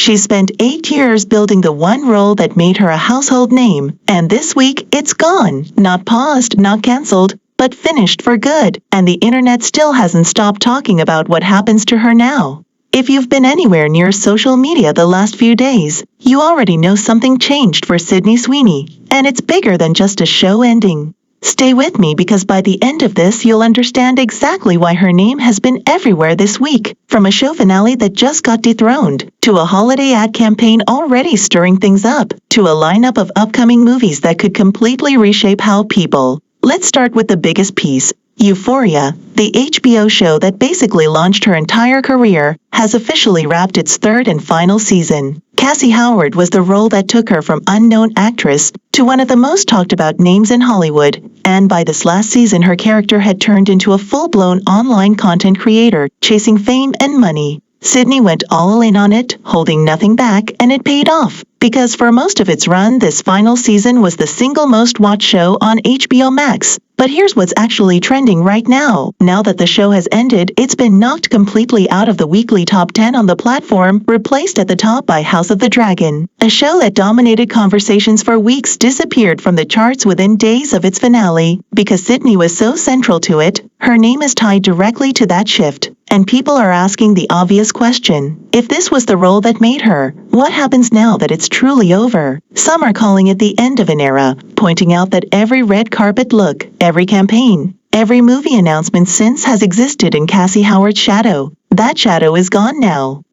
She spent 8 years building the one role that made her a household name, and this week it's gone. Not paused, not cancelled, but finished for good, and the internet still hasn't stopped talking about what happens to her now. If you've been anywhere near social media the last few days, you already know something changed for Sydney Sweeney, and it's bigger than just a show ending. Stay with me because by the end of this you'll understand exactly why her name has been everywhere this week, from a show finale that just got dethroned, to a holiday ad campaign already stirring things up, to a lineup of upcoming movies that could completely reshape how people. Let's start with the biggest piece. Euphoria, the HBO show that basically launched her entire career, has officially wrapped its third and final season. Cassie Howard was the role that took her from unknown actress to one of the most talked about names in Hollywood, and by this last season her character had turned into a full-blown online content creator, chasing fame and money. Sydney went all in on it, holding nothing back, and it paid off. Because for most of its run, this final season was the single most watched show on HBO Max. But here's what's actually trending right now. Now that the show has ended, it's been knocked completely out of the weekly top 10 on the platform, replaced at the top by House of the Dragon. A show that dominated conversations for weeks disappeared from the charts within days of its finale. Because Sydney was so central to it, her name is tied directly to that shift. And people are asking the obvious question. If this was the role that made her, what happens now that it's truly over? Some are calling it the end of an era, pointing out that every red carpet look, every campaign, every movie announcement since has existed in Cassie Howard's shadow. That shadow is gone now.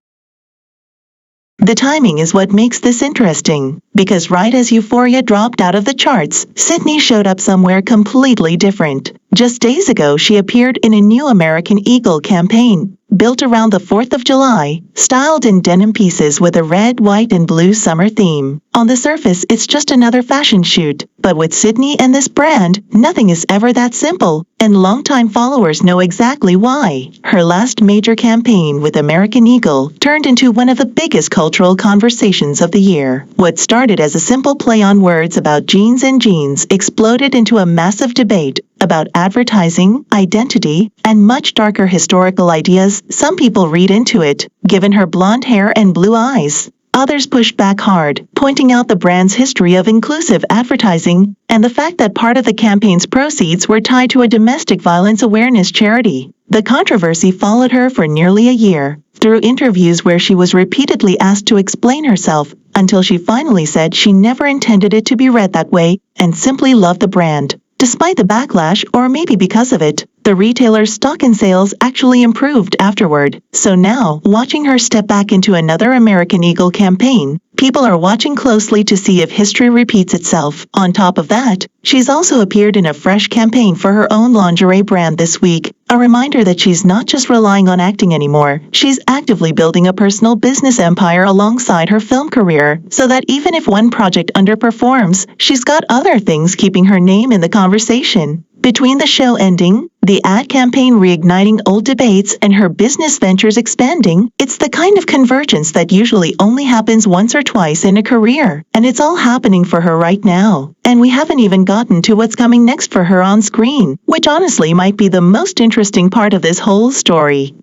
The timing is what makes this interesting, because right as Euphoria dropped out of the charts, Sydney showed up somewhere completely different. Just days ago, she appeared in a new American Eagle campaign, built around the 4th of July, styled in denim pieces with a red, white, and blue summer theme. On the surface, it's just another fashion shoot, but with Sydney and this brand, nothing is ever that simple, and longtime followers know exactly why. Her last major campaign with American Eagle turned into one of the biggest cultural conversations of the year. What started as a simple play on words about jeans and jeans exploded into a massive debate about advertising, identity, and much darker historical ideas some people read into it, given her blonde hair and blue eyes. Others pushed back hard, pointing out the brand's history of inclusive advertising and the fact that part of the campaign's proceeds were tied to a domestic violence awareness charity. The controversy followed her for nearly a year, through interviews where she was repeatedly asked to explain herself, until she finally said she never intended it to be read that way and simply loved the brand. Despite the backlash, or maybe because of it, the retailer's stock and sales actually improved afterward. So now, watching her step back into another American Eagle campaign, people are watching closely to see if history repeats itself. On top of that, she's also appeared in a fresh campaign for her own lingerie brand this week, a reminder that she's not just relying on acting anymore, she's actively building a personal business empire alongside her film career, so that even if one project underperforms, she's got other things keeping her name in the conversation. Between the show ending, the ad campaign reigniting old debates, and her business ventures expanding, it's the kind of convergence that usually only happens once or twice in a career. And it's all happening for her right now. And we haven't even gotten to what's coming next for her on screen, which honestly might be the most interesting part of this whole story.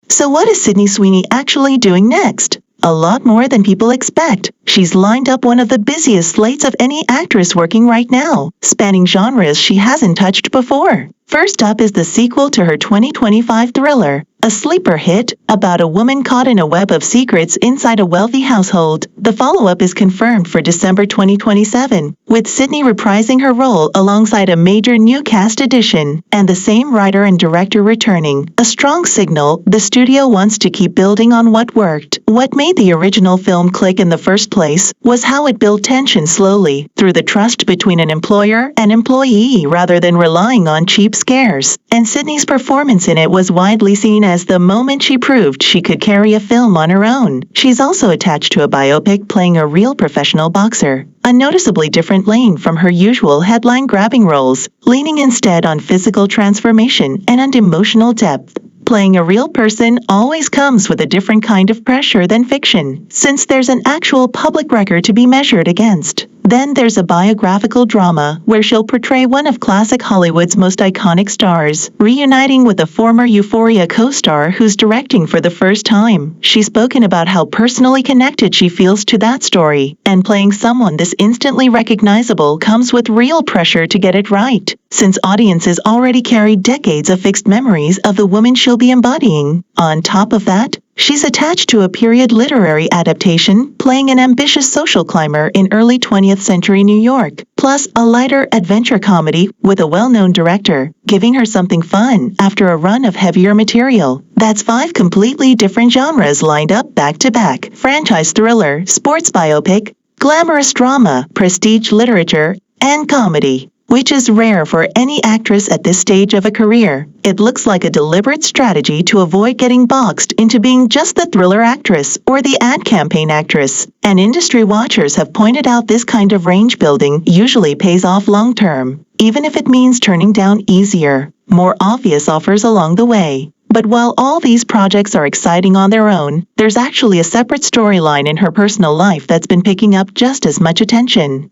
So what is Sydney Sweeney actually doing next? A lot more than people expect. She's lined up one of the busiest slates of any actress working right now, spanning genres she hasn't touched before. First up is the sequel to her 2025 thriller, a sleeper hit about a woman caught in a web of secrets inside a wealthy household. The follow-up is confirmed for December 2027, with Sydney reprising her role alongside a major new cast addition, and the same writer and director returning. A strong signal the studio wants to keep building on what worked. What made the original film click in the first place was how it built tension slowly, through the trust between an employer and employee rather than relying on cheap scares. And Sydney's performance in it was widely seen as the moment she proved she could carry a film on her own. She's also attached to a biopic playing a real professional boxer, a noticeably different lane from her usual headline-grabbing roles, leaning instead on physical transformation and emotional depth. Playing a real person always comes with a different kind of pressure than fiction, since there's an actual public record to be measured against. Then there's a biographical drama where she'll portray one of classic Hollywood's most iconic stars, reuniting with a former Euphoria co-star who's directing for the first time. She's spoken about how personally connected she feels to that story, and playing someone this instantly recognizable comes with real pressure to get it right, since audiences already carry decades of fixed memories of the woman she'll be embodying. On top of that, she's attached to a period literary adaptation, playing an ambitious social climber in early 20th century New York, plus a lighter adventure comedy with a well-known director, giving her something fun after a run of heavier material. That's 5 completely different genres lined up back-to-back: franchise thriller, sports biopic, glamorous drama, prestige literature, and comedy, which is rare for any actress at this stage of a career. It looks like a deliberate strategy to avoid getting boxed into being just the thriller actress or the ad campaign actress. And industry watchers have pointed out this kind of range building usually pays off long term, even if it means turning down easier, more obvious offers along the way. But while all these projects are exciting on their own, there's actually a separate storyline in her personal life that's been picking up just as much attention.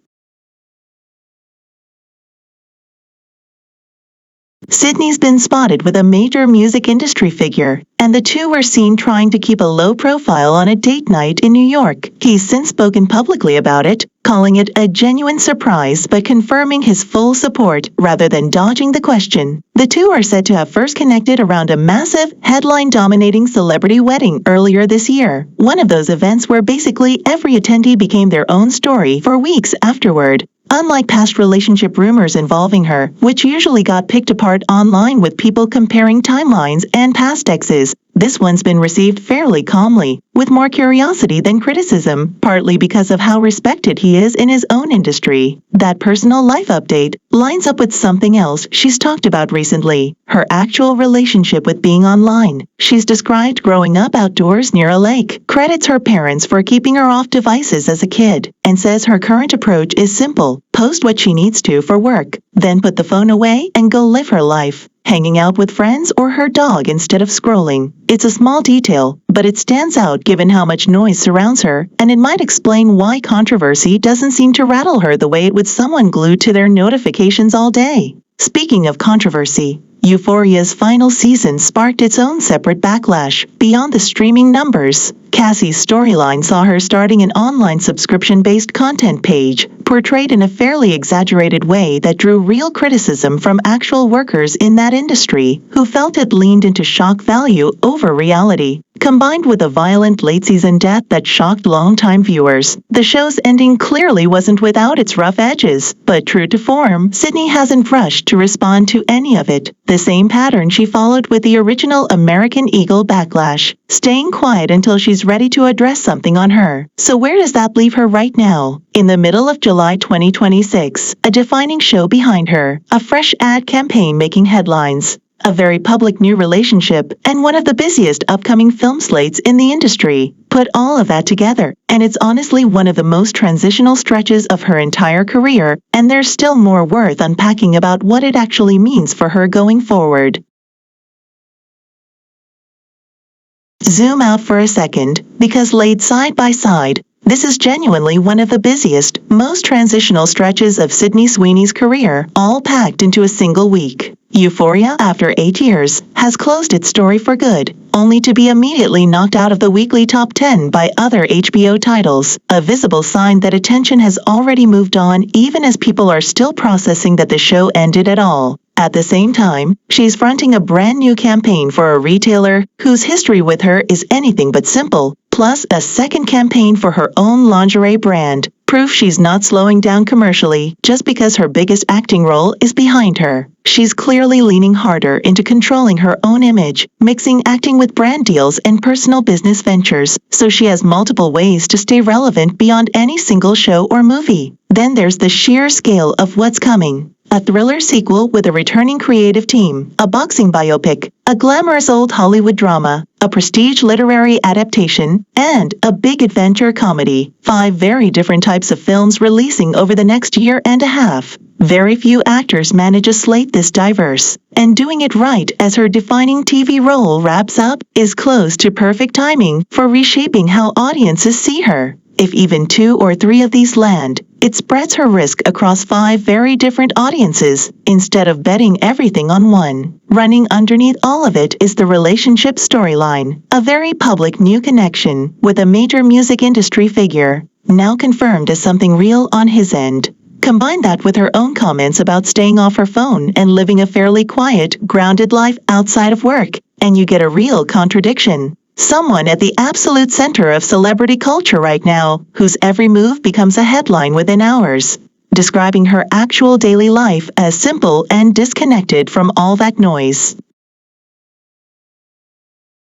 Sydney's been spotted with a major music industry figure, and the two were seen trying to keep a low profile on a date night in New York. He's since spoken publicly about it, calling it a genuine surprise but confirming his full support rather than dodging the question. The two are said to have first connected around a massive, headline-dominating celebrity wedding earlier this year, one of those events where basically every attendee became their own story for weeks afterward. Unlike past relationship rumors involving her, which usually got picked apart online with people comparing timelines and past exes, this one's been received fairly calmly, with more curiosity than criticism, partly because of how respected he is in his own industry. That personal life update lines up with something else she's talked about recently, her actual relationship with being online. She's described growing up outdoors near a lake, credits her parents for keeping her off devices as a kid, and says her current approach is simple: post what she needs to for work, then put the phone away and go live her life, hanging out with friends or her dog instead of scrolling. It's a small detail, but it stands out given how much noise surrounds her, and it might explain why controversy doesn't seem to rattle her the way it would someone glued to their notifications all day. Speaking of controversy, Euphoria's final season sparked its own separate backlash beyond the streaming numbers. Cassie's storyline saw her starting an online subscription-based content page, portrayed in a fairly exaggerated way that drew real criticism from actual workers in that industry, who felt it leaned into shock value over reality. Combined with a violent late-season death that shocked longtime viewers, the show's ending clearly wasn't without its rough edges. But true to form, Sydney hasn't rushed to respond to any of it, the same pattern she followed with the original American Eagle backlash, staying quiet until she's ready to address something on her. So where does that leave her right now? In the middle of July 2026, a defining show behind her, a fresh ad campaign making headlines, a very public new relationship, and one of the busiest upcoming film slates in the industry. Put all of that together, and it's honestly one of the most transitional stretches of her entire career, and there's still more worth unpacking about what it actually means for her going forward. Zoom out for a second, because laid side by side, this is genuinely one of the busiest, most transitional stretches of Sydney Sweeney's career, all packed into a single week. Euphoria, after 8 years, has closed its story for good, only to be immediately knocked out of the weekly top 10 by other HBO titles, a visible sign that attention has already moved on even as people are still processing that the show ended at all. At the same time, she's fronting a brand new campaign for a retailer whose history with her is anything but simple, plus a second campaign for her own lingerie brand, proof she's not slowing down commercially just because her biggest acting role is behind her. She's clearly leaning harder into controlling her own image, mixing acting with brand deals and personal business ventures, so she has multiple ways to stay relevant beyond any single show or movie. Then there's the sheer scale of what's coming. A thriller sequel with a returning creative team, a boxing biopic, a glamorous old Hollywood drama, a prestige literary adaptation, and a big adventure comedy. 5 very different types of films releasing over the next year and a half. Very few actors manage a slate this diverse, and doing it right as her defining TV role wraps up is close to perfect timing for reshaping how audiences see her. If even 2 or 3 of these land, it spreads her risk across 5 very different audiences instead of betting everything on one. Running underneath all of it is the relationship storyline, a very public new connection with a major music industry figure, now confirmed as something real on his end. Combine that with her own comments about staying off her phone and living a fairly quiet, grounded life outside of work, and you get a real contradiction. Someone at the absolute center of celebrity culture right now, whose every move becomes a headline within hours, describing her actual daily life as simple and disconnected from all that noise.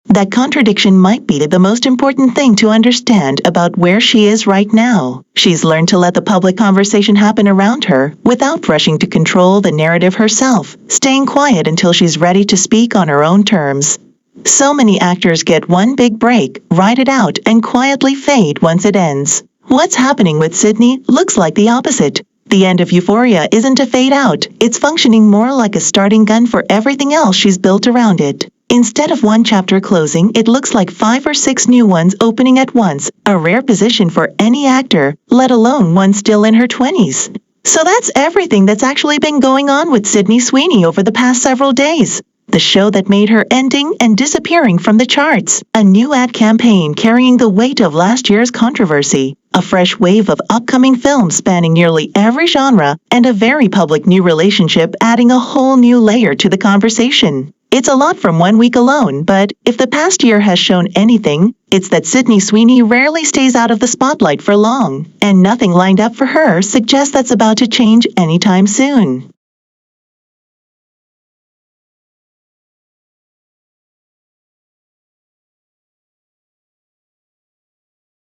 That contradiction might be the most important thing to understand about where she is right now. She's learned to let the public conversation happen around her without rushing to control the narrative herself, staying quiet until she's ready to speak on her own terms. So many actors get one big break, ride it out, and quietly fade once it ends. What's happening with Sydney looks like the opposite. The end of Euphoria isn't a fade out, it's functioning more like a starting gun for everything else she's built around it. Instead of one chapter closing, it looks like 5 or 6 new ones opening at once, a rare position for any actor, let alone one still in her 20s. So that's everything that's actually been going on with Sydney Sweeney over the past several days. The show that made her ending and disappearing from the charts, a new ad campaign carrying the weight of last year's controversy, a fresh wave of upcoming films spanning nearly every genre, and a very public new relationship adding a whole new layer to the conversation. It's a lot from 1 week alone, but if the past year has shown anything, it's that Sydney Sweeney rarely stays out of the spotlight for long, and nothing lined up for her suggests that's about to change anytime soon.